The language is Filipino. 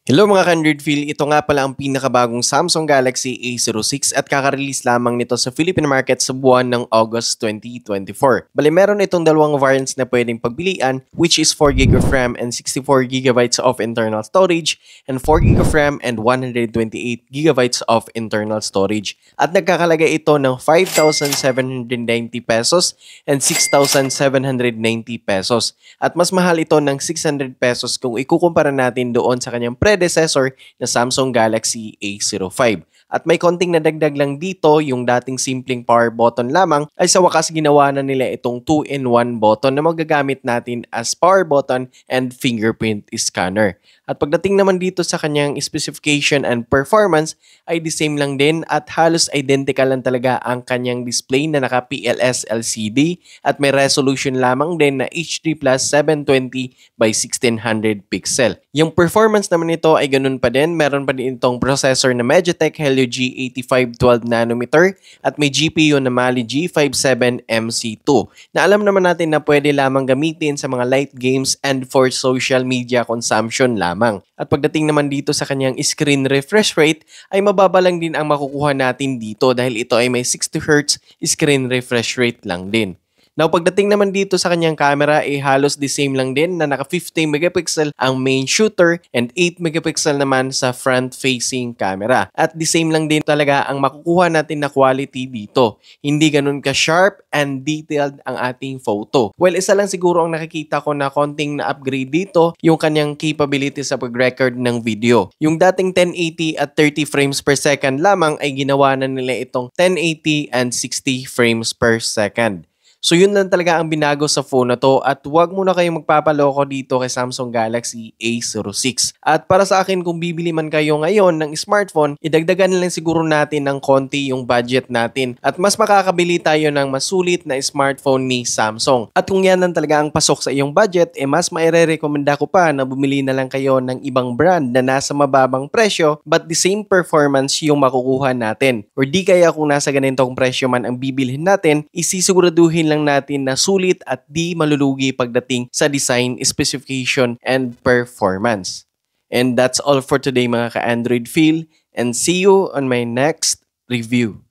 Hello mga ka-Android Feel, ito nga pala ang pinakabagong Samsung Galaxy A06 at kaka-release lamang nito sa Philippine market sa buwan ng August 2024. Bali meron itong dalawang variants na pwedeng pagpilian, which is 4GB of RAM and 64GB of internal storage and 4GB of RAM and 128GB of internal storage. At nagkakalaga ito ng 5,790 pesos and 6,790 pesos. At mas mahal ito ng 600 pesos kung ikukumpara natin doon sa kanyang predecessor na Samsung Galaxy A05. At may konting nadagdag lang dito, yung dating simpleng power button lamang ay sa wakas ginawa na nila itong 2-in-1 button na magagamit natin as power button and fingerprint scanner. At pagdating naman dito sa kanyang specification and performance ay the same lang din at halos identical lang talaga ang kanyang display na naka PLS LCD at may resolution lamang din na HD Plus 720 by 1600 pixel. Yung performance naman nito ay ganun pa din, meron pa din itong processor na MediaTek Helio G85 12nm at may GPU na Mali G57 MC2 na alam naman natin na pwede lamang gamitin sa mga light games and for social media consumption lamang. At pagdating naman dito sa kanyang screen refresh rate ay mababa lang din ang makukuha natin dito dahil ito ay may 60Hz screen refresh rate lang din. Now, pagdating naman dito sa kanyang camera, halos the same lang din na naka 50 megapixel ang main shooter and 8 megapixel naman sa front-facing camera. At the same lang din talaga ang makukuha natin na quality dito. Hindi ganun ka-sharp and detailed ang ating photo. Well, isa lang siguro ang nakikita ko na konting na-upgrade dito, yung kanyang capability sa pag-record ng video. Yung dating 1080 at 30 frames per second lamang ay ginawa na nila itong 1080 and 60 frames per second. So yun lang talaga ang binago sa phone na to at huwag muna kayong magpapaloko dito kay Samsung Galaxy A06. At para sa akin kung bibili man kayo ngayon ng smartphone, idagdagan na lang siguro natin ng konti yung budget natin at mas makakabili tayo ng masulit na smartphone ni Samsung. At kung yan lang talaga ang pasok sa iyong budget, mas maire-recommenda ko pa na bumili na lang kayo ng ibang brand na nasa mababang presyo but the same performance yung makukuha natin. Or di kaya kung nasa ganitong presyo man ang bibilhin natin, isisiguraduhin lang natin na sulit at di malulugi pagdating sa design, specification, and performance. And that's all for today mga ka-Android Feel and see you on my next review.